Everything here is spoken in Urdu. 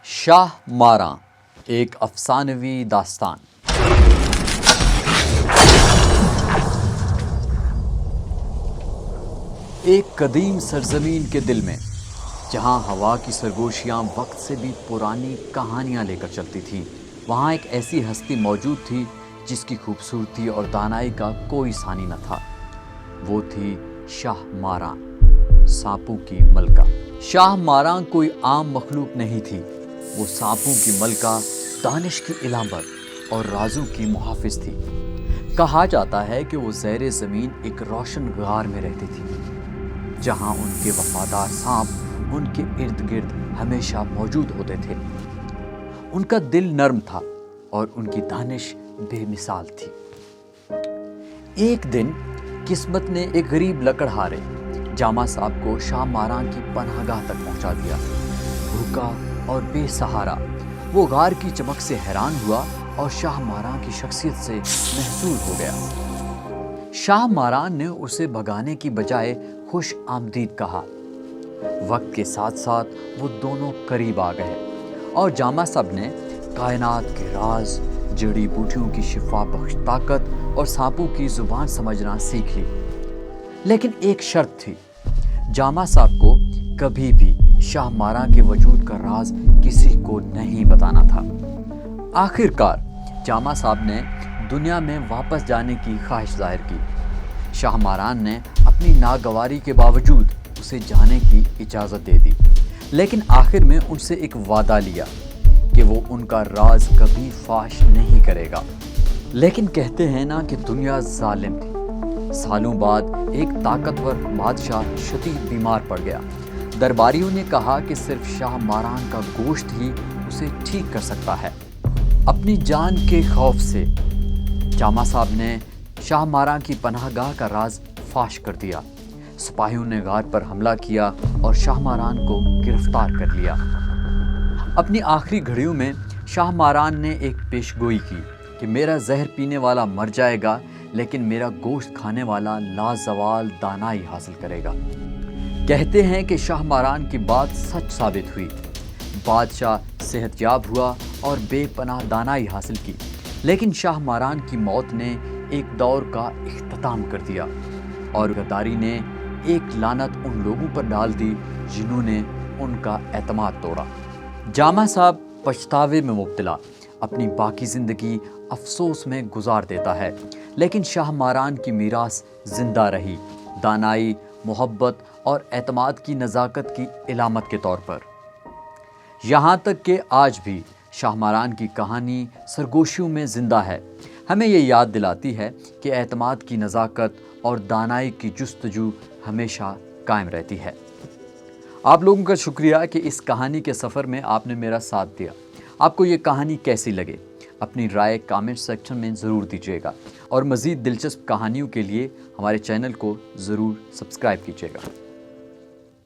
شاہ ماراں ایک افسانوی داستان۔ ایک قدیم سرزمین کے دل میں، جہاں ہوا کی سرگوشیاں وقت سے بھی پرانی کہانیاں لے کر چلتی تھیں، وہاں ایک ایسی ہستی موجود تھی جس کی خوبصورتی اور دانائی کا کوئی ثانی نہ تھا۔ وہ تھی شاہ ماراں، سانپوں کی ملکہ۔ شاہ ماراں کوئی عام مخلوق نہیں تھی، وہ سانپوں کی ملکہ، دانش کی علامت اور رازوں کی محافظ تھی۔ کہا جاتا ہے کہ وہ زیر زمین ایک روشن غار میں رہتی تھی، جہاں ان کے وفادار سانپ ان کے ارد گرد ہمیشہ موجود ہوتے تھے۔ ان کا دل نرم تھا اور ان کی دانش بے مثال تھی۔ ایک دن قسمت نے ایک غریب لکڑہارے جامع صاحب کو شاہ ماراں کی پناہ گاہ تک پہنچا دیا۔ بھوکا اور بے سہارا، وہ غار کی چمک سے حیران ہوا اور شاہ ماراں کی شخصیت سے محظوظ ہو گیا۔ شاہ ماراں نے اسے بھگانے کی بجائے خوش آمدید کہا۔ وقت کے ساتھ ساتھ وہ دونوں قریب آ گئے اور جامع صاحب نے کائنات کے راز، جڑی بوٹیوں کی شفا بخش طاقت اور سانپوں کی زبان سمجھنا سیکھ لی۔ لیکن ایک شرط تھی، جامع صاحب کو کبھی بھی شاہ ماراں کے وجود کا راز کسی کو نہیں بتانا تھا۔ آخر کار جامع صاحب نے دنیا میں واپس جانے کی خواہش ظاہر کی۔ شاہ ماراں نے اپنی ناگواری کے باوجود اسے جانے کی اجازت دے دی، لیکن آخر میں ان سے ایک وعدہ لیا کہ وہ ان کا راز کبھی فاش نہیں کرے گا۔ لیکن کہتے ہیں نا کہ دنیا ظالم تھی۔ سالوں بعد ایک طاقتور بادشاہ شدید بیمار پڑ گیا۔ درباریوں نے کہا کہ صرف شاہ ماراں کا گوشت ہی اسے ٹھیک کر سکتا ہے۔ اپنی جان کے خوف سے جامع صاحب نے شاہ ماراں کی پناہ گاہ کا راز فاش کر دیا۔ سپاہیوں نے غار پر حملہ کیا اور شاہ ماراں کو گرفتار کر لیا۔ اپنی آخری گھڑیوں میں شاہ ماراں نے ایک پیش گوئی کی کہ میرا زہر پینے والا مر جائے گا، لیکن میرا گوشت کھانے والا لازوال دانائی حاصل کرے گا۔ کہتے ہیں کہ شاہ ماراں کی بات سچ ثابت ہوئی۔ بادشاہ صحت یاب ہوا اور بے پناہ دانائی حاصل کی، لیکن شاہ ماراں کی موت نے ایک دور کا اختتام کر دیا اور غداری نے ایک لعنت ان لوگوں پر ڈال دی جنہوں نے ان کا اعتماد توڑا۔ جامع صاحب پچھتاوے میں مبتلا اپنی باقی زندگی افسوس میں گزار دیتا ہے، لیکن شاہ ماراں کی میراث زندہ رہی، دانائی، محبت اور اعتماد کی نزاکت کی علامت کے طور پر۔ یہاں تک کہ آج بھی شاہ ماراں کی کہانی سرگوشیوں میں زندہ ہے، ہمیں یہ یاد دلاتی ہے کہ اعتماد کی نزاکت اور دانائی کی جستجو ہمیشہ قائم رہتی ہے۔ آپ لوگوں کا شکریہ کہ اس کہانی کے سفر میں آپ نے میرا ساتھ دیا۔ آپ کو یہ کہانی کیسی لگے؟ اپنی رائے کامنٹ سیکشن میں ضرور دیجیے گا، اور مزید دلچسپ کہانیوں کے لیے ہمارے چینل کو ضرور سبسکرائب کیجیے گا۔